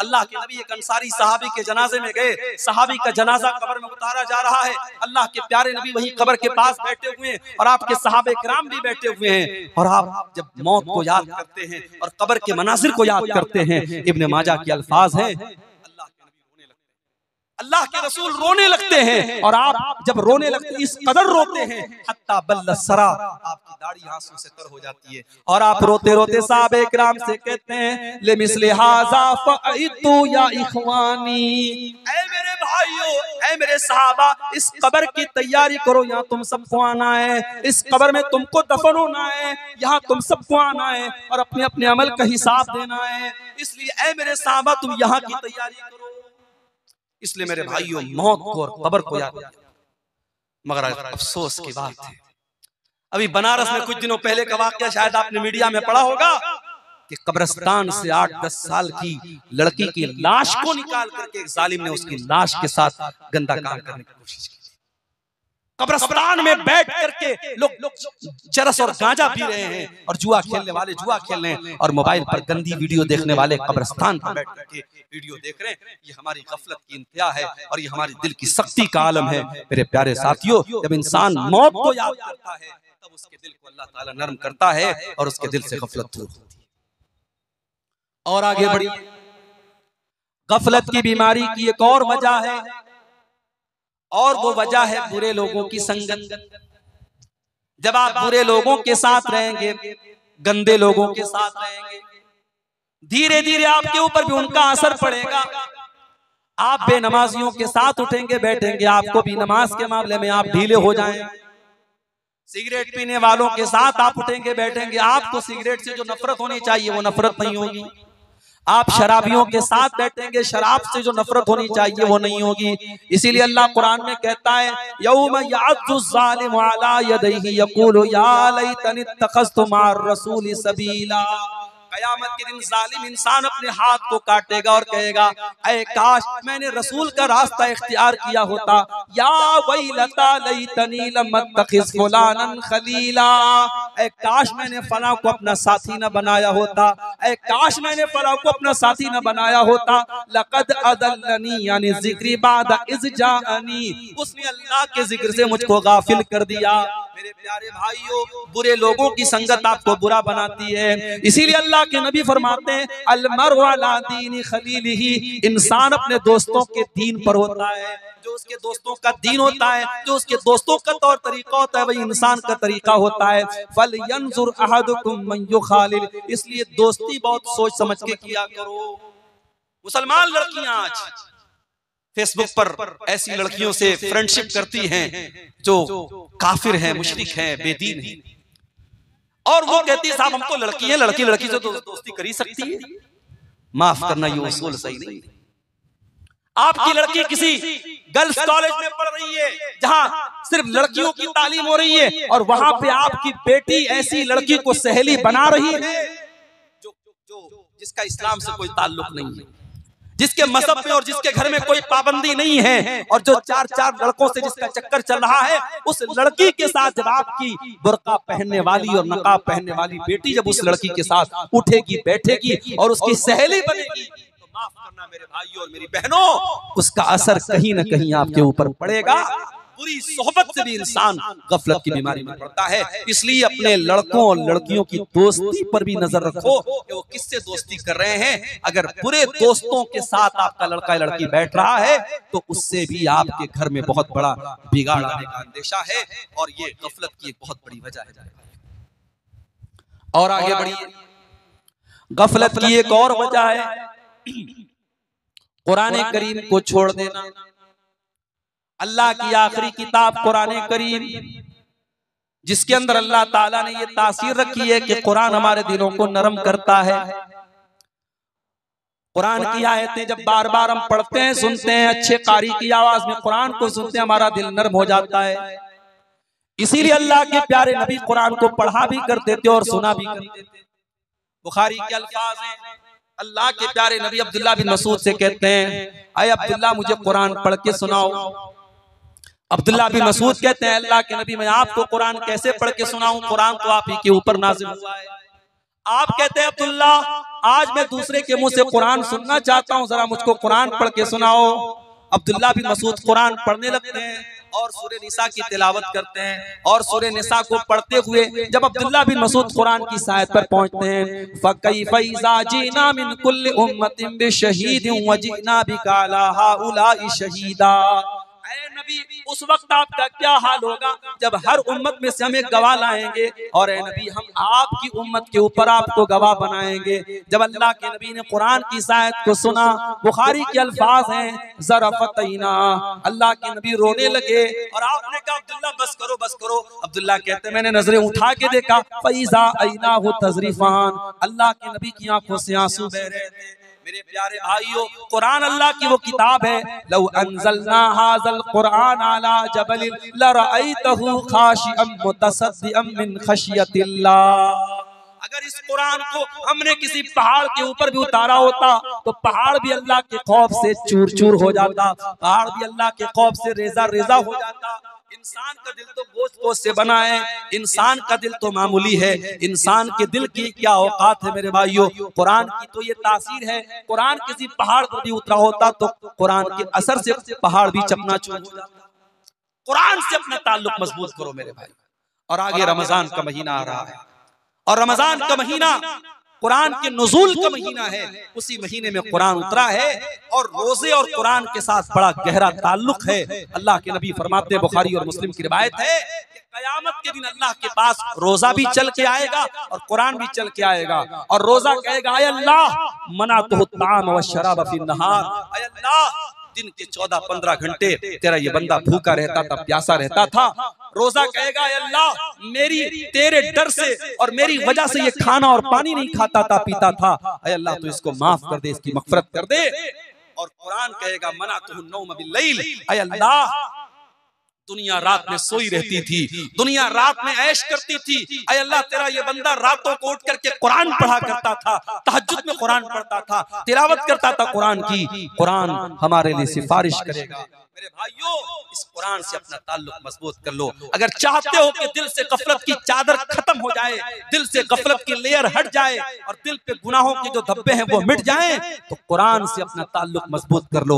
अल्लाह के नबी एक अंसारी सहाबी के जनाजे में गए। सहाबी का जनाजा कब्र में उतारा जा रहा है। अल्लाह के प्यारे नबी वहीं कब्र के पास बैठे हुए हैं और आपके सहाबे किराम भी बैठे हुए हैं। और आप जब मौत को याद करते हैं और कब्र के मनाजिर को याद करते हैं, इब्ने माजा के अल्फाज हैं, अल्लाह के रसूल रोने लगते हैं। और आप जब रोने लगते हैं, इस कदर रोते हैं हत्ता बल्लसरा, आपकी दाढ़ी आंसू से तर हो जाती है। और आप रोते रोते साहबे किराम से कहते हैं, ले मिसले हाजा फअइतु या इखवानी, ऐ मेरे भाइयों, ऐ मेरे सहाबा, इस कब्र की तैयारी करो, यहाँ तुम सबको आना है। इस कब्र में तुमको दफन होना है, यहाँ तुम सबको आना है और अपने अपने अमल का हिसाब देना है। इसलिए ऐ मेरे सहाबा, तुम यहाँ की तैयारी करो। इसलिए मेरे भाइयों, मौत को और कब्र को याद, मगर अफसोस की बात है, अभी बनारस में कुछ दिनों पहले का वाकया शायद आपने मीडिया में पढ़ा होगा कि कब्रिस्तान से 8-10 साल की लड़की की लाश को निकाल करके एक जालिम ने उसकी लाश के साथ गंदा काम करने की कोशिश की। कब्रिस्तान में बैठ करके लोग चरस और गांजा पी रहे हैं और जुआ खेलने वाले जुआ खेल रहे हैं और मोबाइल पर गंदी वीडियो देखने वाले कब्रिस्तान पर बैठ करके वीडियो देख रहे हैं। ये हमारी गफलत की इंतहा है और ये हमारी दिल की सख्ती का आलम है। मेरे प्यारे साथियों, जब इंसान मौत को याद करता है तब उसके दिल को अल्लाह ताला नरम करता है और उसके दिल से गफलत दूर होती है। और आगे बढ़ी, गफलत की बीमारी की एक और वजह है, और वो वजह है बुरे लोगों की संगत। जब आप बुरे लोगों के साथ रहेंगे, गंदे लोगों के साथ रहेंगे, धीरे धीरे आपके ऊपर भी उनका असर पड़ेगा। आप बेनमाजियों के साथ उठेंगे बैठेंगे, आपको भी नमाज के मामले में आप ढीले हो जाएं। सिगरेट पीने वालों के साथ आप उठेंगे बैठेंगे, आपको सिगरेट से जो नफरत होनी चाहिए वो नफरत नहीं होगी। आप शराबियों के साथ बैठेंगे, शराब से जो नफरत होनी चाहिए वो नहीं होगी। इसीलिए अल्लाह कुरान में कहता है, यौम यअद्दु ज़ालिमु अला यदैहि यक़ूलु या लैतनी इत्तख़ज़्तु मअर रसूलि सबीला। कयामत के दिन जालिम इंसान अपने हाथ को काटेगा और कहेगा, ऐ काश मैंने रसूल का रास्ता इख्तियार किया होता। या वैलता लैतनी लम अत्तखिज़ फुलानन खलीला, ऐ काश मैंने फलां को अपना साथी न बनाया होता, ऐ काश मैंने फलां को अपना साथी न बनाया होता। लक़द अदल्लनी यानी ज़िक्री बाद इज़ जाअनी, उसने अल्लाह के जिक्र से मुझको गाफिल कर दिया। मेरे प्यारे भाइयों, बुरे लोगों की संगत आपको बुरा बनाती है। इसीलिए अल्लाह के नबी फरमाते हैं, अलमरउ अला दीनी खलीलिही, इंसान अपने दोस्तों के दीन पर होता है। जो उसके दोस्तों का दीन होता है, जो उसके दोस्तों का तौर तरीका होता है, वही इंसान का तरीका होता है। फलयंजुर अहदुकुम मन युखालिल, इसलिए दोस्ती बहुत सोच समझ के किया करो। मुसलमान लड़कियां आज फेसबुक पर ऐसी लड़कियों से फ्रेंडशिप करती हैं जो काफिर हैं, मुशरिक हैं, बेदीन हैं, और वो कहती है साहब हम तो लड़की हैं, लड़की लड़की से तो दोस्ती कर ही सकती है। माफ करना, ये उसूल सही नहीं है। आपकी लड़की किसी गर्ल्स कॉलेज में पढ़ रही है जहां सिर्फ लड़कियों की तालीम हो रही है, और वहां पे आपकी बेटी ऐसी लड़की को सहेली बना रही है जो जिसका इस्लाम से कोई ताल्लुक नहीं है, जिसके मजहब में और जिसके घर में कोई पाबंदी नहीं है, और जो 4-4 लड़कों से जिसका चक्कर चल रहा है, उस लड़की के साथ जब आपकी बुर्का पहनने वाली और नकाब पहनने वाली बेटी जब उस लड़की के साथ उठेगी बैठेगी और उसकी सहेली बनेगी, तो माफ करना मेरे भाइयों और मेरी बहनों, उसका असर कहीं ना कहीं आपके ऊपर पड़ेगा। बुरी सोहबत से भी इंसान गफलत की बीमारी में पड़ता है। इसलिए अपने लड़कों और लड़कियों की दोस्ती पर भी नजर रखो कि वो किससे दोस्ती कर रहे हैं। अगर बुरे दोस्तों के साथ आपका लड़का या लड़की बैठ रहा है तो उससे भी आपके घर में बहुत बड़ा बिगाड़ आने का अंदेशा है, और ये गफलत की एक बहुत बड़ी वजह है। और आगे बढ़िए, गफलत की एक और वजह है कुरान करीम को छोड़ देना। अल्लाह की आखिरी किताब कुरान करीम, जिसके अंदर अल्लाह ताला ने ये तासीर रखी है कि कुरान हमारे दिलों को नरम करता है। कुरान की आयतें जब बार बार हम पढ़ते हैं, सुनते हैं, अच्छे कारी की आवाज में कुरान को सुनते हैं, हमारा दिल नरम हो जाता है। इसीलिए अल्लाह के प्यारे नबी कुरान को पढ़ा भी करते थे और सुना भी करते थे। बुखारी के अल्फाज हैं, अल्लाह के प्यारे नबी अब्दुल्लाह बिन मसूद से कहते हैं, अय अब्दुल्लाह मुझे कुरान पढ़ के सुनाओ। अब्दुल्लाह बिन मसूद कहते हैं, अल्लाह के नबी मैं आपको कुरान कैसे पढ़ के सुनाऊं, कुरान तो आप ही के ऊपर नाज़िल हुआ है। आप कहते हैं अब्दुल्ला आज मैं दूसरे के मुंह से कुरान सुनना चाहता हूं, जरा मुझको कुरान पढ़ के सुनाओ। अब्दुल्ला बिन मसूद कुरान पढ़ने लगते हैं और सूरे निसा की तिलावत करते हैं। और सूरे निसा को पढ़ते हुए जब अब्दुल्ला बिन मसूद कुरान की आयत पर पहुंचते हैं, फकैफ़ इज़ा जीना मिन कुल्लि उम्मतिन बिशहीदिन व जीना बिका अला हाउलाइ शहीदा। ऐ नबी, उस वक्त आपका क्या हाल होगा जब हर उम्मत में से हम एक गवाह लाएंगे, और ऐ नबी हम आपकी उम्मत के ऊपर आपको गवाह बनाएंगे। जब अल्लाह के नबी ने कुरान की आयत को सुना, बुखारी के अल्फाज हैं ज़रफ़तैना, अल्लाह के नबी रोने लगे और आपने कहा अब्दुल्ला बस करो बस करो। अब्दुल्ला कहते हैं मैंने नजरें उठा के देखा, फ़इज़ा ऐनाहु तज़रिफ़ान, अल्लाह के नबी की आंखों से आंसू बह रहे थे। मेरे प्यारे भाइयों, कुरान अल्लाह की वो किताब है, लौ अंज़लना हाज़ल कुरान अला जबलिन लरअयतहु खाशिअम मुतसद्दिअम मिन खशियतिल्लाह। अगर इस कुरान को हमने किसी पहाड़ के ऊपर भी उतारा होता तो पहाड़ भी अल्लाह के खौफ से चूर चूर हो जाता, पहाड़ भी अल्लाह के खौफ से रेजा रेजा हो जाता। इंसान का दिल तो गोश्त गोश्त से बना है, इंसान का दिल तो मामूली है। इंसान के दिल की क्या औकात है मेरे भाइयों। कुरान की तो ये तासीर है, कुरान किसी पहाड़ पर भी उतरा होता तो कुरान के असर से पहाड़ भी चकनाचूर हो जाता। कुरान से अपना ताल्लुक मजबूत करो मेरे भाई। और आगे रमजान का महीना आ रहा है, और रमजान का महीना कुरान के नुज़ूल का महीना है। उसी महीने में कुरान उतरा है और रोजे और कुरान के साथ बड़ा गहरा ताल्लुक है। अल्लाह के नबी फरमाते हैं, बुखारी और मुस्लिम की रिवायत है कि क़यामत के दिन अल्लाह के पास रोजा भी चल के आएगा और कुरान भी चल के आएगा। और रोजा कहेगा, ऐ अल्लाह मनातहु ताम व शराब फी नहार, ऐ अल्लाह दिन के 14-15 घंटे तेरा ये बंदा भूखा रहता था, प्यासा रहता था। रोजा कहेगा, अल्लाह मेरी तेरे डर से और मेरी वजह से ये खाना और पानी नहीं खाता था, पीता था, ऐ अल्लाह तो इसको माफ कर दे, इसकी मग़फ़िरत कर दे। और कुरान कहेगा, मनातहु नौम बिल्लैल, ऐ अल्लाह दुनिया रात में सोई रहती थी, दुनिया रात में ऐश करती थी, ऐ अल्लाह तेरा ये बंदा रातों को उठ करके कुरान पढ़ा करता था, तहज्जुद में कुरान पढ़ता था, तिलावत करता था कुरान की। कुरान हमारे लिए सिफारिश करेगा। मेरे भाइयों, इस कुरान से अपना ताल्लुक मजबूत कर लो। अगर चाहते हो कि दिल से गफलत की चादर खत्म हो जाए, दिल से गफलत की लेयर हट जाए और दिल पे गुनाहों के जो धब्बे हैं वो मिट जाएं, तो कुरान से अपना ताल्लुक मजबूत कर लो।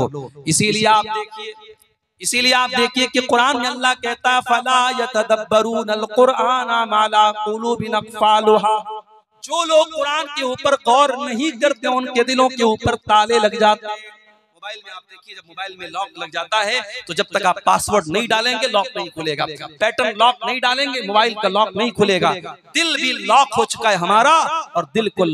इसीलिए आप देखिए कि कुरान में अल्लाह कहता है, फला यतदब्बरूनल कुरआन माला कुलूबिन अक़फ़ालुहा, जो लोग कुरान के ऊपर गौर नहीं करते उनके दिलों के ऊपर ताले लग जाते हैं। मोबाइल में आप देखिए, जब मोबाइल में लॉक लग जाता है तो जब तक आप पासवर्ड नहीं डालेंगे लॉक नहीं खुलेगा, पैटर्न लॉक नहीं डालेंगे मोबाइल का लॉक नहीं खुलेगा। दिल भी लॉक हो चुका है हमारा, और दिल के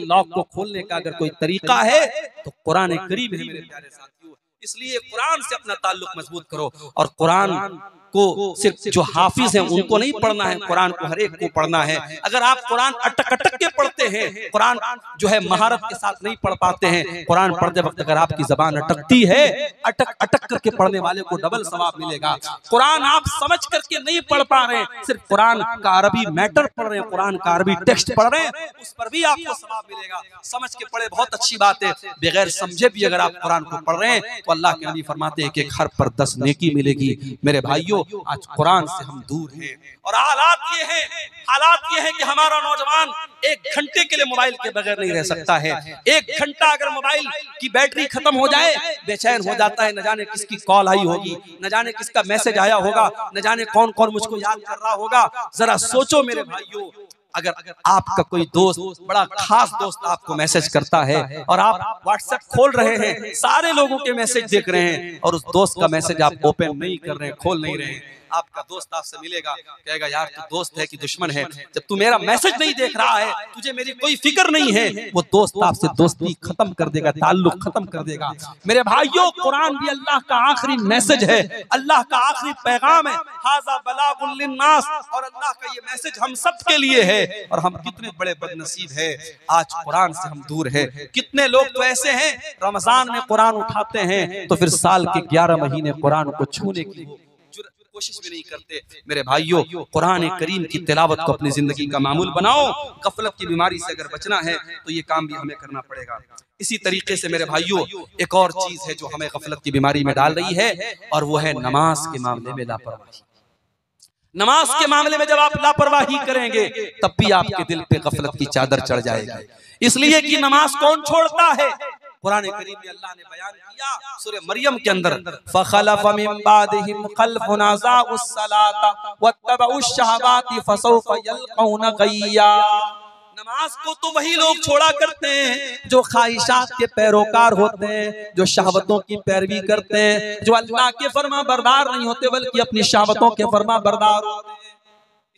लॉक को खोलने का अगर कोई तरीका है तो कुरान करीम है मेरे प्यारे साथियों। इसलिए कुरान से अपना ताल्लुक मजबूत करो। और कुरान को सिर्फ जो हाफिज हैं उनको नहीं पढ़ना है, कुरान को हर एक को पढ़ना है। अगर आप कुरान अटक अटक के पढ़ते हैं, कुरान जो है महारत के साथ नहीं पढ़ पाते हैं, कुरान पढ़ते वक्त अगर आपकी जबान अटकती है, अटक अटक करके पढ़ने वाले को डबल सवाब मिलेगा। कुरान आप समझ करके नहीं पढ़ पा रहे हैं, सिर्फ कुरान का अरबी मैटर पढ़ रहे हैं, कुरान का अरबी टेक्स्ट पढ़ रहे हैं, उस पर भी आपको सवाब मिलेगा। समझ के पढ़े बहुत अच्छी बात है, बगैर समझे भी अगर आप कुरान को पढ़ रहे हैं तो अल्लाह के नबी फरमाते हैं कि एक हर पर 10 नेकी मिलेगी। मेरे भाइयों, आज कुरान से हम दूर हैं और हालात ये हैं कि हमारा नौजवान 1 घंटे के लिए मोबाइल के बगैर नहीं रह सकता है। 1 घंटा अगर मोबाइल की बैटरी खत्म हो जाए बेचैन हो जाता है, न जाने किसकी कॉल आई होगी, न जाने किसका मैसेज आया होगा, न जाने कौन कौन मुझको याद कर रहा होगा। जरा सोचो मेरे भाइयों, अगर आपका कोई दोस्त, बड़ा खास दोस्त आपको मैसेज करता है और आप व्हाट्सएप खोल रहे हैं, सारे लोगों के मैसेज देख रहे हैं और उस दोस्त का मैसेज आप ओपन नहीं कर रहे हैं, खोल नहीं रहे हैं, आपका दोस्त आपसे मिलेगा, कहेगा यार तू दोस्त है कि दुश्मन है, जब तू मेरा मैसेज नहीं देख रहा है, तुझे मेरी कोई फिक्र नहीं है। वो दोस्त आपसे दोस्ती खत्म कर देगा, ताल्लुक खत्म कर देगा। मेरे भाइयों, कुरान भी अल्लाह का आखिरी मैसेज है, अल्लाह का आखिरी पैगाम है, हाज़ा बलागुल लिन्नास, और अल्लाह का ये मैसेज हम सब के लिए है। और हम कितने बड़े बदनसीब है, आज कुरान से हम दूर है। कितने लोग तो ऐसे हैं रमजान में कुरान उठाते हैं तो फिर साल के 11 महीने कुरान को छूने की कोशिश भी नहीं करते। मेरे भाइयों, कुरान करीम की तिलावत को अपनी जिंदगी का मामूल बनाओ। गफलत की बीमारी से अगर बचना है तो ये काम भी हमें करना पड़ेगा। इसी तरीके से मेरे भाइयों, एक और चीज है जो हमें गफलत की बीमारी में डाल रही है, और वो है नमाज के मामले में लापरवाही। नमाज के मामले में जब आप लापरवाही करेंगे तब भी आपके दिल पे गफलत की चादर चढ़ जाएगी। इसलिए कि नमाज कौन छोड़ता है? कुरान करीम में अल्लाह ने बयान किया सूरह मरियम के अंदर, फखलफ मिन बादिहिम खल्फुन अज़ाउस सलाता वत्तबउश शहवाति फसौफ यल्कौना गय्या। नमाज को तो वही लोग छोड़ा करते हैं जो ख्वाहिशात के पैरोकार होते हैं, जो शहवतों की पैरवी करते हैं, जो अल्लाह के फरमा बरदार नहीं होते बल्कि अपनी शहवतों के फरमा बरदार होते हैं।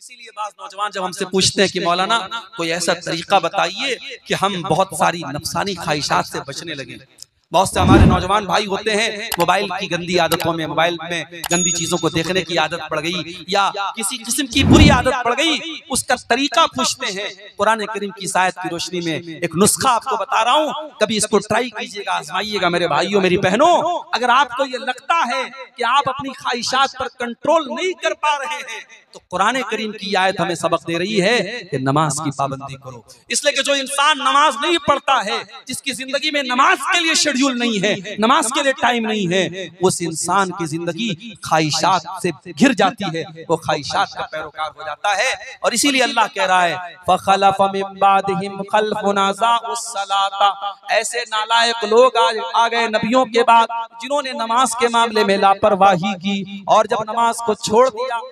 इसीलिए बाज़ नौजवान जब हमसे पूछते हैं कि मौलाना कोई ऐसा तरीका बताइए कि हम बहुत सारी नफसानी ख्वाहिशात से बचने लगे। बहुत से हमारे नौजवान भाई होते हैं मोबाइल की गंदी आदतों में, मोबाइल में गंदी चीजों को देखने की आदत पड़ गई या किसी किस्म की बुरी आदत पड़ गई, उसका तरीका पूछते हैं। कुरान करीम की आयत की रोशनी में एक नुस्खा आपको बता रहा हूँ, कभी इसको ट्राई कीजिएगा, आजमाइएगा मेरे भाइयों मेरी बहनों। अगर आपको ये लगता है कि आप अपनी ख्वाहिशात पर कंट्रोल नहीं कर पा रहे हैं तो कुरान करीम की आयत हमें सबक दे रही है कि नमाज की पाबंदी करो। इसलिए कि जो इंसान नमाज नहीं पढ़ता है, जिसकी जिंदगी में नमाज के लिए शेड्यूल नहीं है, नमाज के लिए टाइम नहीं है, उस इंसान की जिंदगी ख्वाहिशात से घिर जाती है, वो ख्वाहिशात का पैरोकार हो जाता है। और इसीलिए अल्लाह कह रहा है फखलफ मिन बादिहिम खल्फुन अज़ाउस सलाता, ऐसे नालायक लोग आ गए नबियों के बाद जिन्होंने नमाज के मामले में लापरवाही की और जब नमाज को छोड़ दिया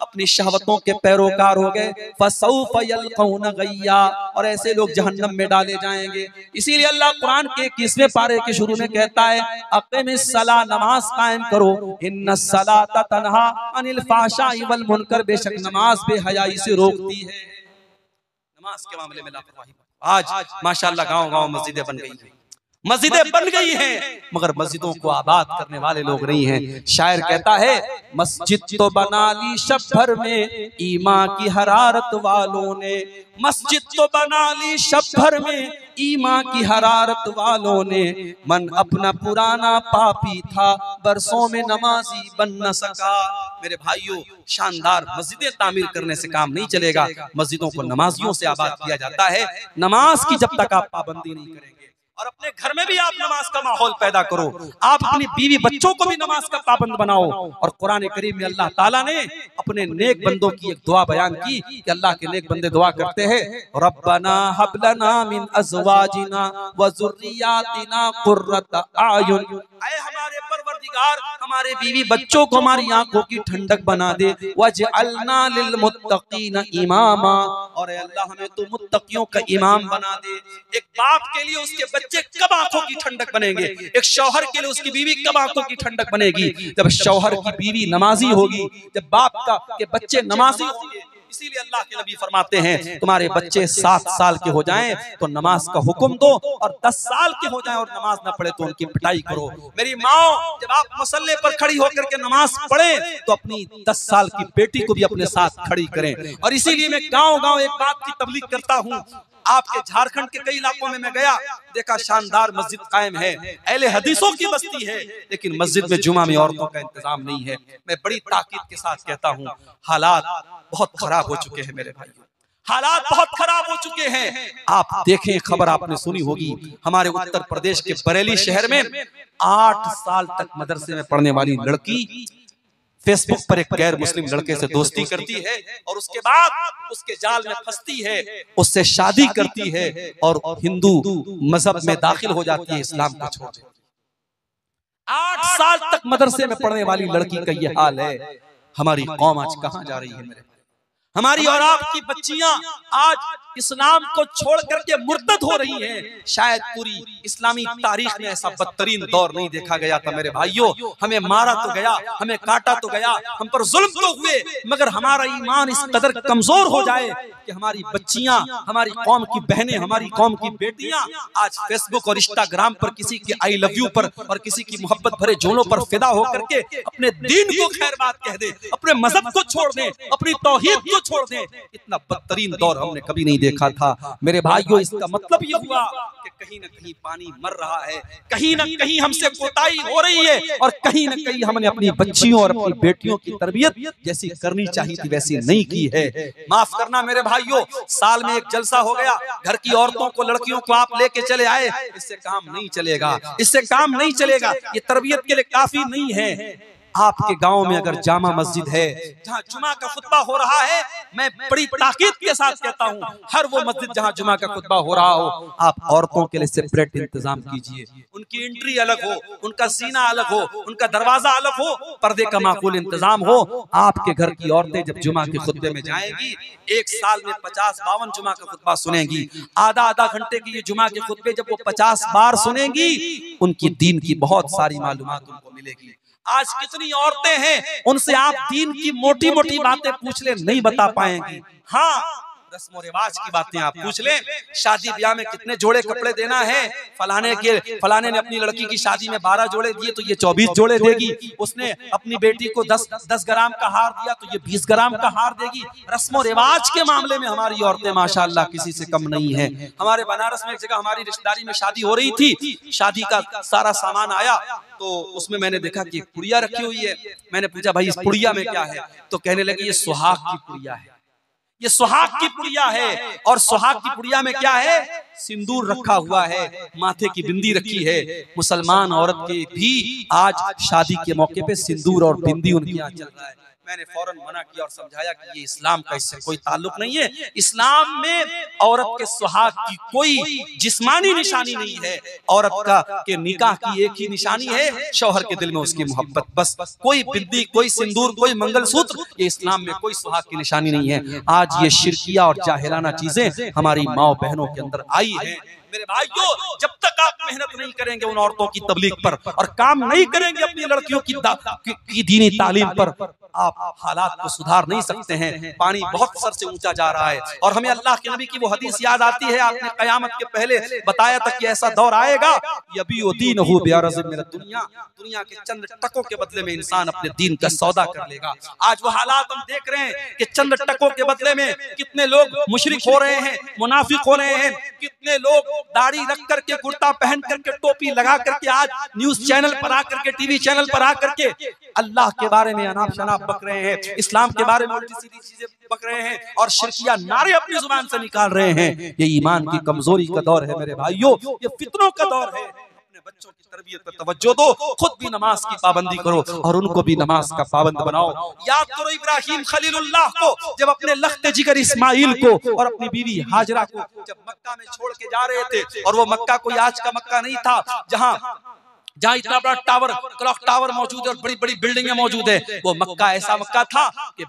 अपनी शहवतों के पैरोकार हो गए, फसौफ यल्कौना गय्या, और ऐसे लोग जहन्नम में डाले जाएंगे। इसीलिए अल्लाह कुरान के 21वें पारे के शुरू में कहता है अक़ीमिस सला, नमाज कायम करो, इन्नस सलाता तन्हा अनिल फ़ाहशाइ वल मुनकर, बेशक नमाज बेहयाई से रोकती है। नमाज के मामले में लापरवाही, आज माशाअल्लाह गांव-गांव मस्जिदें बन गई हैं, मस्जिदें बन गई हैं, मगर मस्जिदों को आबाद करने वाले लोग नहीं हैं। शायर कहता है मस्जिद तो बना ली शब भर में ईमान की हरारत वालों ने, मस्जिद तो बना ली शब भर में ईमान की हरारत वालों ने, मन अपना पुराना पापी था बरसों में नमाजी बन न सका। मेरे भाइयों, शानदार मस्जिदें तामीर करने से काम नहीं चलेगा, मस्जिदों को नमाजियों से आबाद किया जाता है। नमाज की जब तक आप पाबंदी नहीं करेंगे और अपने घर में भी आप नमाज का माहौल पैदा करो, आप अपनी बीवी बच्चों को भी नमाज का पाबंद बनाओ। और कुरान करीम में अल्लाह ताला ने अपने नेक बंदों की एक दुआ बयान की कि अल्लाह के नेक बंदे दुआ करते हैं रब्बना हब लना मिन अज़वाजिना व ज़ुर्रिय्यातिना क़ुर्रता अयुन, ऐ हमारे परवरदिगार हमारे बीवी बच्चों को हमारी आंखों की ठंडक बना दे, वजअलना लिल मुत्तकीना इमामा, और अल्लाह हमें तो मुत्तकियों का इमाम बना दे। एक बाप के लिए उसके बच्चे कब आंखों की ठंडक बनेंगे, एक शौहर के लिए उसकी बीवी कब आंखों की ठंडक बनेगी? जब शौहर की बीवी नमाजी होगी, जब बाप का के बच्चे नमाजी होंगे। इसीलिए अल्लाह के नबी फरमाते हैं तुम्हारे बच्चे 7 साल के हो जाएं तो नमाज का हुक्म दो, और 10 साल के हो जाएं और नमाज ना पढ़े तो उनकी पिटाई करो। मेरी माँ, जब आप मसल्ले पर खड़ी होकर के नमाज पढ़े तो अपनी 10 साल की बेटी को भी अपने साथ खड़ी करें। और इसीलिए मैं गाँव-गाँव एक बात की तबलीग करता हूँ। आपके झारखंड के कई इलाकों में मैं गया, देखा शानदार मस्जिद कायम है, अहले हदीसों की बस्ती है, लेकिन मस्जिद में जुमा में औरतों का इंतजाम नहीं है। मैं बड़ी ताकीद के साथ कहता हूँ हालात बहुत खराब हो चुके हैं मेरे भाइयों, हालात बहुत खराब हो चुके हैं। आप देखें, खबर आपने सुनी होगी, हमारे उत्तर प्रदेश के बरेली शहर में 8 साल तक मदरसे में पढ़ने वाली लड़की फेसबुक पर एक गैर मुस्लिम लड़के से दोस्ती करती है और उसके बाद उसके जाल में फंसती है, उससे शादी करती है और हिंदू मजहब में दाखिल हो जाती है, इस्लाम को छोड़ देती है। 8 साल तक मदरसे में पढ़ने वाली लड़की का ये हाल है। हमारी कौम आज कहां जा रही है मेरे? हमारी और आपकी बच्चियां आज इस्लाम को छोड़ करके मुर्तद हो रही हैं। शायद पूरी इस्लामी तारीख में ऐसा बदतरीन दौर नहीं देखा गया था मेरे भाइयों। हमें मारा तो गया, हमें काटा तो गया, हम पर जुल्म तो हुए, मगर हमारा ईमान इस कदर कमजोर हो जाए कि हमारी बच्चियां, हमारी कौम की बहनें, हमारी कौम की बेटियां आज फेसबुक और इंस्टाग्राम पर किसी के आई लव यू पर और किसी की मोहब्बत भरे जोलों पर फिदा होकर के अपने दीन को खैर बात कह दे, अपने मजहब को छोड़ दे, अपनी तौहीद को छोड़ दे। इतना बदतरीन दौर हमने कभी नहीं देखा था मेरे भाइयों। इसका मतलब ये हुआ कि कहीं न कहीं पानी मर रहा है, कहीं न कहीं हमसे कोताही हो रही है और कहीं न कहीं हमने अपनी बच्चियों और अपनी बेटियों की तरबियत जैसी करनी चाहिए थी वैसी नहीं की है। माफ करना मेरे भाइयों, साल में एक जलसा हो गया, घर की औरतों को, लड़कियों को आप लेके चले आए, इससे काम नहीं चलेगा, इससे काम नहीं चलेगा, ये तरबियत के लिए काफी नहीं है। आपके गांव में अगर जामा मस्जिद है जहां जुमा का खुतबा हो रहा है, मैं बड़ी ताकीद के साथ कहता हूं, हर वो मस्जिद जहां जुमा का खुतबा हो रहा हो, आप औरतों के लिए सेपरेट इंतजाम कीजिए। उनकी एंट्री अलग हो, उनका सीना अलग हो, उनका दरवाजा अलग हो, पर्दे का माकूल इंतजाम हो। आपके घर की औरतें जब जुमा के खुतबे में जाएंगी, एक साल में 50-52 जुमा का खुतबा सुनेंगी। आधा घंटे की ये जुमा के खुतबे जब वो 50 बार सुनेंगी, उनकी दीन की बहुत सारी मालूमात उनको मिलेगी। आज कितनी औरतें हैं, उनसे आप दीन की मोटी मोटी बातें पूछ ले, नहीं बता पाएंगी। हाँ, रस्म और रिवाज की बातें आप पूछ लें, शादी ब्याह में कितने जोड़े कपड़े देना है, फलाने ने अपनी लड़की की शादी में 12 जोड़े दिए तो ये 24 जोड़े देगी, उसने अपनी बेटी को 10 ग्राम का हार दिया तो ये 20 ग्राम का हार देगी। रस्म और रिवाज के मामले में हमारी औरतें माशाअल्लाह किसी से कम नहीं है। हमारे बनारस में एक जगह हमारी रिश्तेदारी में शादी हो रही थी, शादी का सारा सामान आया तो उसमें मैंने देखा कि पुड़िया रखी हुई है। मैंने पूछा भाई इस पुड़िया में क्या है, तो कहने लगे ये सुहाग की पुड़िया है, ये सुहाग की पुड़िया है। और सुहाग की पुड़िया में क्या है, सिंदूर रखा हुआ है, माथे की बिंदी रखी है। मुसलमान औरत के भी आज शादी के मौके पे सिंदूर और बिंदी उनके यहाँ चल रहा है। मैंने फौरन मना किया और समझाया कि ये इस्लाम का इससे कोई ताल्लुक नहीं है। इस्लाम में औरत के सुहाग की कोई जिस्मानी निशानी नहीं है। औरत का के निकाह की एक ही निशानी है, शौहर के दिल में उसकी मोहब्बत, बस। कोई बिंदी, कोई सिंदूर, कोई मंगलसूत्र, ये इस्लाम में कोई सुहाग की निशानी नहीं है। आज ये शिरकिया और जाहिलाना चीजें हमारी माँ बहनों के अंदर आई है। मेरे भाइयों, जब तक आप मेहनत नहीं करेंगे उन औरतों की तबलीग पर और काम नहीं करेंगे अपनी लड़कियों की दीनी तालीम पर, आप हालात को सुधार नहीं सकते हैं। पानी बहुत सर से ऊंचा जा रहा है और हमें अल्लाह के नबी की वो हदीस याद आती है, आपने कयामत के पहले बताया था कि ऐसा दौर आएगा, यबीउदीनहु बिअरज़िन मिन दुनिया, दुनिया के चंद टकों के बदले में इंसान अपने दीन का सौदा कर लेगा। आज वो हालात हम देख रहे हैं कि चंद टकों के बदले में कितने लोग मुशरिक हो रहे हैं, मुनाफिक हो रहे हैं, कितने लोग दाढ़ी रख करके, कुर्ता पहन करके, टोपी लगा करके आज न्यूज चैनल पर आकर के, टीवी चैनल पर आकर के अल्लाह के बारे में अनाप शनाप बक रहे हैं, इस्लाम के बारे में उल्टी सीधी चीजें बक रहे हैं और शिरकिया नारे अपनी जुबान से निकाल रहे हैं। ये ईमान की कमजोरी का दौर है मेरे भाइयों, ये फितनों का दौर है। अपने बच्चों की तरबियत पर तवज्जो दो, खुद भी नमाज की पाबंदी करो और उनको भी नमाज का पाबंद बनाओ। याद करो इब्राहिम खलीलुल्लाह को, जब अपने लख्त जिगर इस्माइल को और अपनी बीवी हाजरा को जब मक्का में छोड़ के जा रहे थे, और वो मक्का कोई आज का मक्का नहीं था जहां इतना बड़ा टावर, क्लॉक टावर मौजूद है और बड़ी बड़ी बिल्डिंगें मौजूद है। वो मक्का ऐसा मक्का था कि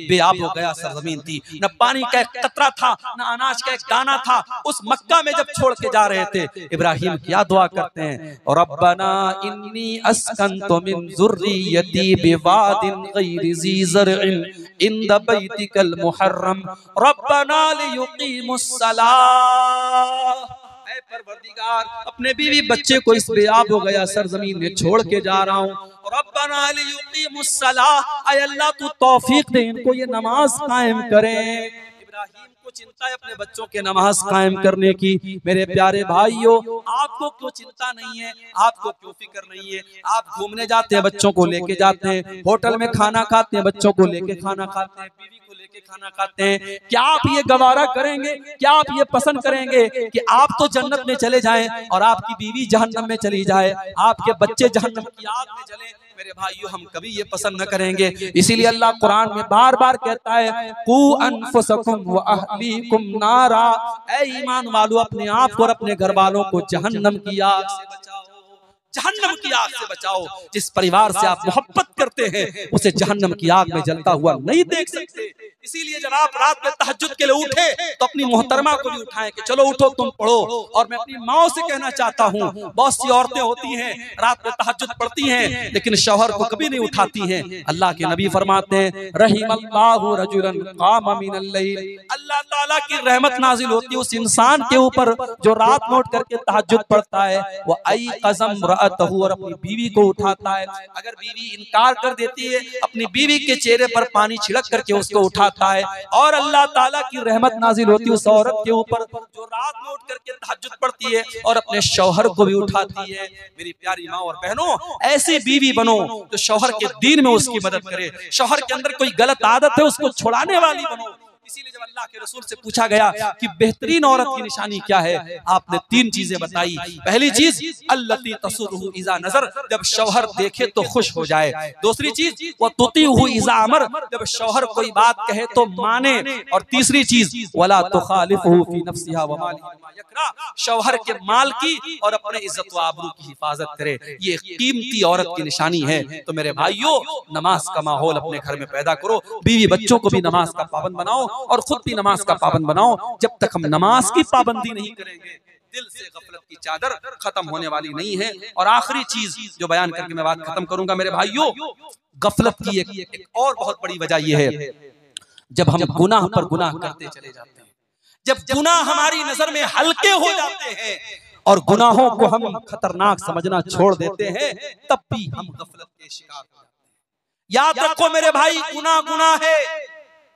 बेआब हो गया सरजमीन थी, न पानी का एक कतरा था, न अनाज का एक दाना था। उस मक्का में जब छोड़ के जा रहे थे, इब्राहिम क्या दुआ करते हैं, रब्बना इन्नी अस्कंतु मिन ज़ुर्रियती बिवादिन गैरि ज़ी ज़रइन इंद बैतिकल मुहर्रम रब्बना लियुक़ीमुस्सलाह। परवरदिगार, अपने बीवी बच्चे को इस बेआब हो गया सरजमीन में छोड़ के जा रहा हूँ, रब्बना लियुक़ीमुस्सलाह, ऐ अल्लाह तू तौफीक दे इनको ये नमाज कायम करें। इब्राहिम को चिंता है अपने बच्चों के नमाज कायम करने की। मेरे प्यारे भाइयों, आपको क्यों चिंता नहीं है, आपको क्यों फिक्र नहीं है? आप घूमने जाते हैं, बच्चों को लेके जाते हैं, होटल में खाना खाते हैं, बच्चों को लेके खाना खाते हैं, बीवी को लेके खाना खाते हैं। क्या आप ये गवारा करेंगे, क्या आप ये पसंद करेंगे कि आप तो जन्नत में चले जाएं और आपकी बीवी जहन्नम में चली जाए, आपके बच्चे जहन्नम की आग में जले? मेरे भाइयों, हम कभी ये पसंद न करेंगे। इसीलिए अल्लाह कुरान में बार बार कहता है, कू अनफुसकुम व अहलीकुम नारा, ऐ ईमान वालों, अपने आप को और अपने घर वालों को जहन्नम की आग से बचाओ, जहन्नम की आग से बचाओ। जिस परिवार से आप मोहब्बत करते हैं उसे जहन्नम की आग में जलता हुआ नहीं देख सकते। इसीलिए जब आप रात में तहज्जुद के लिए उठे तो अपनी मोहतरमा को भी उठाएं कि चलो उठो तुम पढ़ो। और मैं अपनी माँ से कहना चाहता हूँ, बहुत सी औरतें होती हैं रात में तहज्जुद पढ़ती हैं लेकिन शौहर को कभी नहीं उठाती हैं। अल्लाह के नबी फरमाते हैं, रहीमल्लाहु रजुलन क़ाम मिनल लैल, अल्लाह ताला की रहमत नाजिल होती है उस इंसान के ऊपर जो रात में उठ करके तहज्जुद पढ़ता है। वो अयक़ज़म रअतहु, और अपनी बीवी को उठाता है। अगर बीवी इनकार कर देती है, अपनी बीवी के चेहरे पर पानी छिड़क करके उसको उठाता है और अल्लाह ताला की रहमत नाजिल होती है उस औरत के ऊपर जो रात में उठ करके तहज्जुद पढ़ती है और अपने शौहर को भी उठाती है। मेरी प्यारी माँ और बहनों, ऐसी बीवी बनो जो शौहर के दीन में उसकी मदद करे। शौहर के अंदर कोई गलत आदत है उसको छुड़ाने वाली बनो। इसीलिए जब अल्लाह के रसूल से पूछा गया कि बेहतरीन औरत की निशानी क्या है, आपने 3 चीजें बताई। पहली चीज अल्लती तसुरहु इज़ा नज़र, जब शौहर देखे तो खुश हो जाए। दूसरी चीज व तुतीहु इज़ा अमर, जब शौहर कोई बात कहे तो माने। और तीसरी चीज वला तुखालिफहु फी नफ्सिहा व मालिहा मा यकरा, शौहर के माल की और अपने इज्जत व आबरू की हिफाजत करे। ये कीमती औरत की निशानी है। तो मेरे भाइयों, नमाज का माहौल अपने घर में पैदा करो, बीवी बच्चों को भी नमाज का पाबंद बनाओ और खुद भी नमाज का पाबंद बनाओ। जब तक हम नमाज की पाबंदी नहीं करेंगे, दिल से गफलत की चादर खत्म होने वाली नहीं है। और आखिरी चीज जो बयान करके मैं बात खत्म करूंगा मेरे भाइयों, गफलत की एक और बहुत बड़ी वजह यह है, जब हम गुनाह पर गुनाह करते चले जाते हैं, जब गुनाह हमारी नजर में हल्के हो जाते हैं और गुनाहों को हम खतरनाक समझना छोड़ देते हैं, तब भी हम गफलत के शिकार हो जाते हैं। याद रखो मेरे भाई, गुनाह गुनाह है,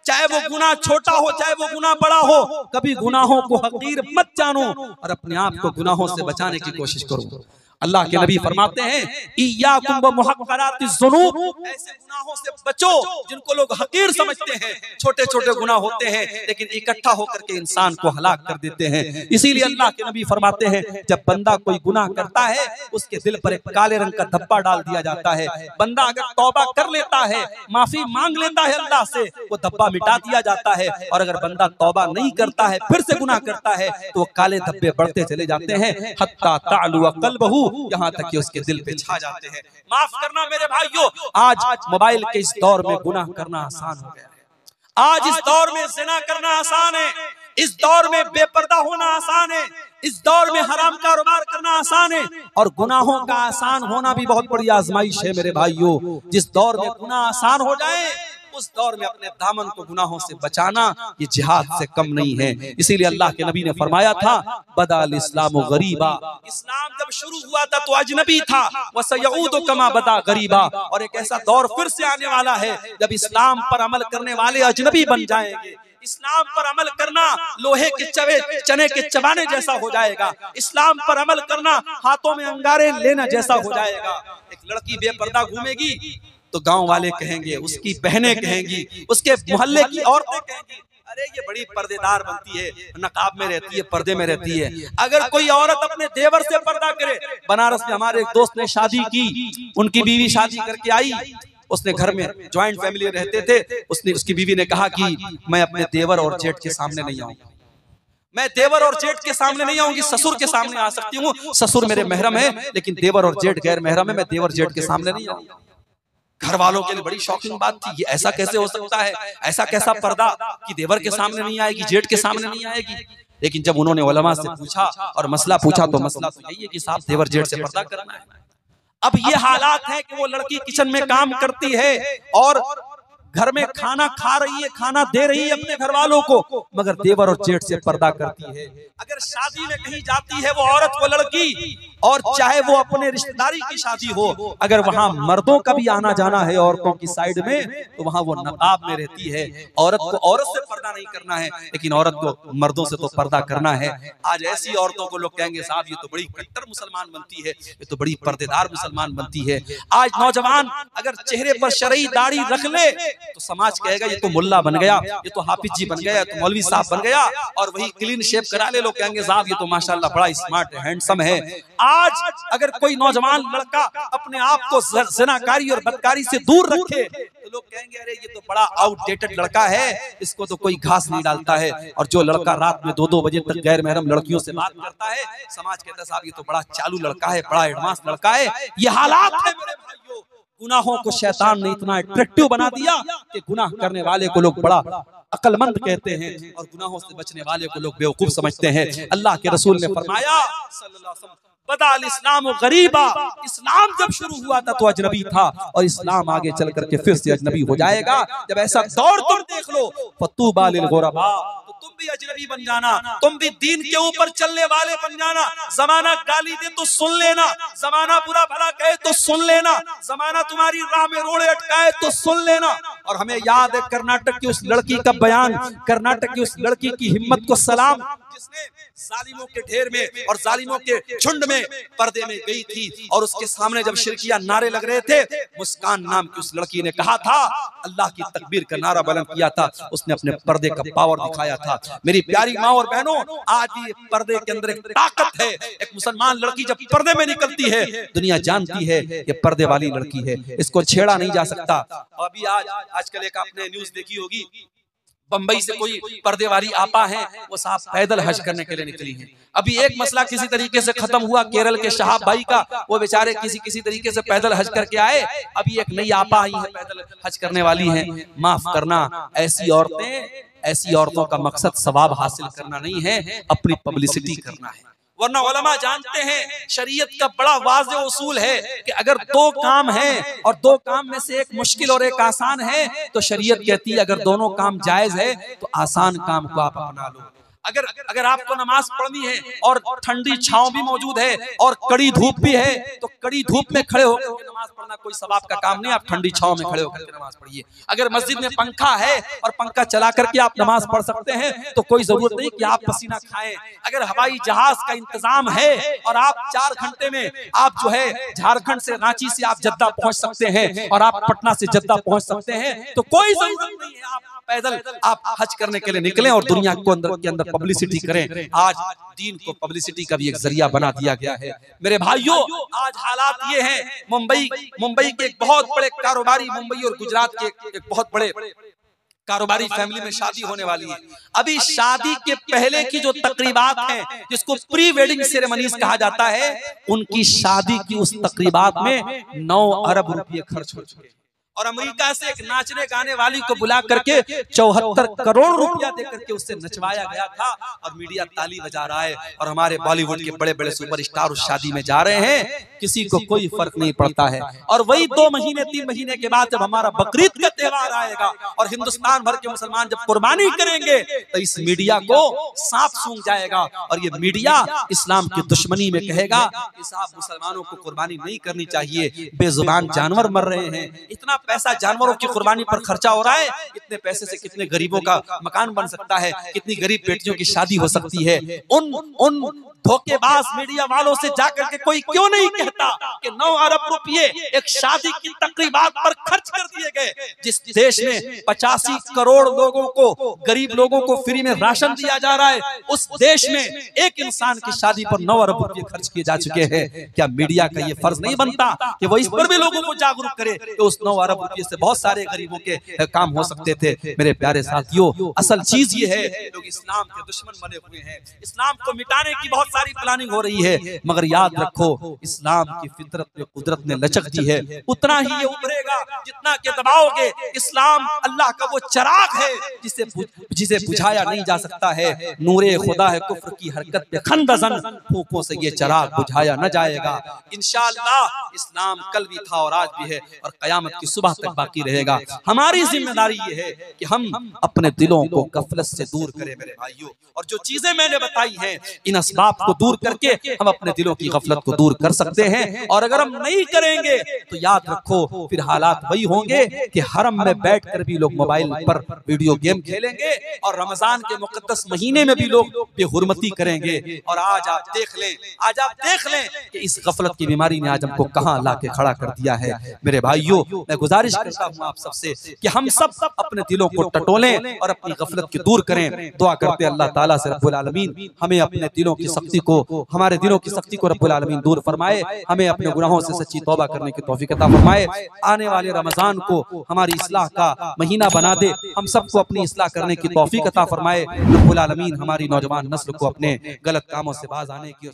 चाहे वो गुनाह छोटा हो चाहे वो गुनाह बड़ा हो। कभी गुनाहों को हकीर मत जानो और अपने आप को गुनाहों से बचाने की कोशिश करो। अल्लाह के नबी फरमाते हैं, इय्याकुम व मुहक्करातिज़्ज़ुनूब, ऐसे गुनाहों से बचो जिनको लोग हकीर समझते हैं। छोटे छोटे गुनाह होते हैं लेकिन इकट्ठा होकर के इंसान को हलाक कर देते हैं। इसीलिए अल्लाह के नबी फरमाते हैं, जब बंदा कोई गुनाह करता है उसके दिल पर एक काले रंग का धब्बा डाल दिया जाता है। बंदा अगर तौबा कर लेता है, माफी मांग लेता है अल्लाह से, वो धब्बा मिटा दिया जाता है। और अगर बंदा तौबा नहीं करता है, फिर से गुनाह करता है, तो वो काले धब्बे बढ़ते चले जाते हैं, हत्ता तालु क़ल्बहु, यहाँ तक कि उसके दिल पे छा जाते हैं। माफ करना मेरे भाइयों, आज मोबाइल के इस दौर में गुनाह करना आसान हो गया है। आज इस दौर में ज़िना करना आसान है, इस दौर में बेपर्दा होना आसान है, इस दौर में हराम कारोबार करना आसान है। और गुनाहों का आसान होना भी बहुत बड़ी आजमाइश है मेरे भाइयों। जिस दौर में गुनाह आसान हो जाए, उस दौर में अपने दामन को गुनाहों से बचाना ये जिहाद से कम नहीं है। इसीलिए अल्लाह के नबी ने फरमाया था, बदाल इस्लाम गरीबा, इस्लाम जब शुरू हुआ था तो अजनबी था, वसयऊदु कमा बदा गरीबा, और एक ऐसा दौर फिर से आने वाला है जब इस्लाम पर अमल करने वाले अजनबी बन जाएंगे। इस्लाम पर अमल करना लोहे के चने के चबाने जैसा हो जाएगा। इस्लाम पर अमल करना हाथों में अंगारे लेना जैसा हो जाएगा। एक लड़की बेपर्दा घूमेगी तो गांव वाले कहेंगे, उसकी बहनें कहेंगी, उसके मोहल्ले की औरतें कहेंगी, अरे ये बड़ी पर्देदार बनती है, नकाब में रहती है, पर्दे में रहती है। अगर कोई औरत अपने देवर से पर्दा करे, बनारस में हमारे एक दोस्त ने शादी की, उनकी बीवी शादी करके आई, उसने घर में ज्वाइंट फैमिली रहते थे, उसकी बीवी ने कहा कि मैं अपने देवर और जेठ के सामने नहीं आऊंगी, मैं देवर और जेठ के सामने नहीं आऊंगी, ससुर के सामने आ सकती हूँ, ससुर मेरे महरम है, लेकिन देवर और जेठ गैर महरम है, मैं देवर जेठ के सामने नहीं आऊंगी। घर वालों के लिए बड़ी शॉकिंग बात थी, ये ऐसा कैसे हो सकता है, ऐसा कैसा पर्दा कि देवर के सामने नहीं आएगी, जेठ के सामने नहीं आएगी। लेकिन जब उन्होंने उलमा से पूछा और मसला पूछा तो मसला तो यही है कि साहब देवर जेठ से पर्दा करना है। अब ये हालात है कि वो लड़की किचन में काम करती है और घर में खाना खा रही है, खाना दे रही है अपने घर वालों को, मगर देवर और जेठ से पर्दा करती है। अगर शादी में कहीं जाती है वो औरत, वो लड़की, और चाहे वो अपने रिश्तेदारी की शादी हो, अगर वहां मर्दों का भी आना जाना है औरतों की साइड में, तो वहां वो नकाब में रहती है। औरत को औरत से पर्दा नहीं करना है, लेकिन औरत को मर्दों से तो पर्दा करना है। आज ऐसी औरतों को लोग कहेंगे, साहब ये तो बड़ी कट्टर मुसलमान बनती है, ये तो बड़ी पर्देदार मुसलमान बनती है। आज नौजवान अगर चेहरे पर शरई दाढ़ी रख ले तो समाज कहेगा ये तो मुल्ला बन गया, ये तो हाफिज जी बन गया, तो मौलवी साहब बन गया। और वही क्लीन शेप करा ले, लोग कहेंगे साहब ये तो माशाल्लाह बड़ा स्मार्ट है, हैंडसम है। आज अगर कोई नौजवान लड़का अपने आप को ज़िनाकारी और बदकारी से दूर रखे तो लोग कहेंगे अरे ये तो बड़ा आउटडेटेड लड़का है, इसको तो कोई घास नहीं डालता है। और जो लड़का रात में 2-2 बजे तक गैर महरम लड़कियों से बात करता है, समाज कहता है साहब ये तो बड़ा चालू लड़का है, बड़ा एडवांस लड़का है। ये हालात है मेरे भाइयों। गुनाहों को शैतान ने इतना अट्रैक्टिव बना दिया कि गुनाह करने वाले को लोग बड़ा अक्लमंद कहते हैं और गुनाहों से बचने वाले को लोग बेवकूफ समझते हैं। अल्लाह के रसूल ने फरमाया सल्लल्लाहु अलैहि वसल्लम, बदाल इस्लाम गरीबा, इस्लाम जब शुरू हुआ था तो अजनबी था और इस्लाम आगे चल करके फिर से अजनबी हो जाएगा। जब ऐसा दौर तुम देख लो, फतूबा लिल गुरबा, तो तुम भी अजनबी बन जाना, तुम भी दीन के ऊपर चलने वाले बन जाना। जमाना गाली दे तो सुन लेना, जमाना बुरा भला कहे तो सुन लेना, जमाना तुम्हारी राह में रोड़े अटकाए तो सुन लेना। और हमें याद है कर्नाटक की उस लड़की का बयान, कर्नाटक की उस लड़की की हिम्मत को सलाम, जिसने जालिमों के ढेर में और जालिमों के झुंड में पर्दे में गई थी और उसके सामने जब शिरकिया नारे लग रहे थे, मुस्कान नाम की उस लड़की ने कहा था, अल्लाह की तकबीर का नारा बुलंद किया था, उसने अपने पर्दे का पावर दिखाया था। मेरी प्यारी माँ और बहनों, आज भी पर्दे के अंदर एक ताकत है। एक मुसलमान लड़की जब पर्दे में निकलती है, दुनिया जानती है ये पर्दे वाली लड़की है, इसको छेड़ा नहीं जा सकता। अभी आजकल एक आपने न्यूज देखी होगी, बंबई से कोई पर्दे वाली आपा है, वो साहब पैदल हज करने के लिए निकली हैं। अभी एक मसला किसी तरीके से खत्म हुआ केरल के शहाब भाई का, वो बेचारे किसी तरीके से पैदल हज करके आए। अभी एक नई आपा आई है, पैदल हज करने वाली है। माफ करना, ऐसी औरतों का मकसद सवाब हासिल करना नहीं है, अपनी पब्लिसिटी करना है। वरना उलमा जानते हैं शरीयत का बड़ा वाज़ेह उसूल है कि अगर दो काम हैं और दो काम में से एक मुश्किल और एक आसान है, तो शरीयत कहती है अगर दोनों काम जायज है तो आसान काम को आप अपना लो। अगर आपको नमाज पढ़नी है और ठंडी छांव भी मौजूद है और कड़ी धूप भी है, तो कड़ी धूप में खड़े होकर नमाज पढ़ना कोई सवाब का काम नहीं, आप ठंडी छांव में खड़े होकर नमाज पढ़िए। अगर मस्जिद में पंखा है और पंखा चला करके आप नमाज पढ़ सकते हैं, तो कोई जरूरत नहीं कि आप पसीना खाएं। अगर हवाई जहाज का इंतजाम है और आप 4 घंटे में आप जो है झारखंड से, रांची से आप जद्दा पहुंच सकते हैं और आप पटना से जद्दा पहुंच सकते हैं, तो कोई जरूरत नहीं है आप पैदल आप हज करने के लिए निकलें और दुनिया को अंदर के अंदर पब्लिसिटी करें। आज दीन को पब्लिसिटी का भी एक जरिया बना दिया गया है। मेरे भाइयों, आज हालात ये हैं, मुंबई के एक बहुत बड़े कारोबारी, मुंबई और गुजरात के एक बहुत बड़े कारोबारी फैमिली में शादी होने वाली है। अभी शादी के पहले की जो तकरीबात हैं, जिसको प्री वेडिंग सेरेमनीज कहा जाता है, उनकी शादी की उस तकरीबात में 9 अरब रुपये खर्च हो चुके हैं। और अमेरिका से एक नाचने गाने वाली को बुला करके 74 करोड़ रुपया देकर के उससे नचवाया गया था और मीडिया ताली बजा रहा है। और हमारे बॉलीवुड के बड़े बड़े सुपरस्टार उस शादी में जा रहे हैं, किसी को कोई फर्क नहीं पड़ता है। और वही 2 महीने 3 महीने के बाद जब हमारा बकरीद का त्योहार आएगा और हिंदुस्तान भर के मुसलमान जब कुर्बानी करेंगे, तो इस मीडिया को सांप सूंघ जाएगा और ये मीडिया इस्लाम की दुश्मनी में कहेगा कि साहब मुसलमानों को कुर्बानी नहीं करनी चाहिए, बेजुबान जानवर मर रहे हैं, इतना पैसा जानवरों की कुर्बानी पर खर्चा हो रहा है, इतने पैसे से कितने गरीबों का मकान बन सकता है, कितनी गरीब बेटियों की शादी हो सकती है। उन धोखेबाज मीडिया वालों से जाकर के कोई क्यों नहीं कहता कि 9 अरब रुपये एक शादी की तकरीबात पर खर्च कर दिए गए। जिस देश में 85 करोड़ लोगों को, गरीब लोगों को फ्री में राशन दिया जा रहा है, उस देश में एक इंसान की शादी पर 9 अरब रुपये खर्च किए जा चुके हैं। क्या मीडिया का ये फर्ज नहीं बनता कि वो इस पर भी लोगों को जागरूक करे कि उस 9 अरब रुपये से बहुत सारे गरीबों के काम हो सकते थे। मेरे प्यारे साथियों, असल चीज ये है, लोग इस्लाम के दुश्मन बने हुए हैं, इस्लाम को मिटाने की बहुत सारी प्लानिंग हो रही है, मगर याद रखो इस्लाम की फितरत में कुदरत ने लचक दी है, उतना ही ये उभरेगा जितना के दबाओगे। इस्लाम अल्लाह का वो चिराग है जिसे बुझाया नहीं जा सकता है। नूरे खुदा है कुफ्र की हरकत पे खंदजन, फूकों से ये चिराग बुझाया न जाएगा। इंशाअल्लाह इस्लाम कल भी था और आज भी है और कयामत की सुबह तक बाकी रहेगा। हमारी जिम्मेदारी ये है कि हम अपने दिलों को गफलत से दूर करें मेरे भाइयों, और जो चीजें मैंने बताई हैं, इन असबाब को दूर करके हम अपने दिलों की गफलत को दूर कर सकते हैं। और अगर हम नहीं करेंगे तो याद रखो फिर हालात वही होंगे कि हरम में बैठकर भी लोग मोबाइल पर वीडियो गेम खेलेंगे और रमजान के मुकद्दस महीने में भी लोग बेहुरमती करेंगे। और आज आप देख लें कि इस गफलत की बीमारी ने आज हमको कहां लाके खड़ा कर दिया है। मेरे भाइयों, मैं गुजारिश करता हूं आप सबसे कि हम सब अपने दिलों को टटोलें और अपनी गफलत को दूर करें। दुआ करते अल्लाह ताला से रब्बुल आलमीन हमें अपने दिलों की सख्ती को, हमारे दिलों की सख्ती को रब्बुल आलमीन दूर फरमाए, हमें अपने गुनाहों से सच्ची तौबा करने की तौफीक अता फरमाए। आने वाले रमजान को हमारी इस्लाह का महीना बना दे, हम सबको अपनी इस्लाह करने की तौफीक अता फरमाए। रब्बुल आलमीन हमारी नौजवान नस्ल को अपने गलत कामों से बाज आने की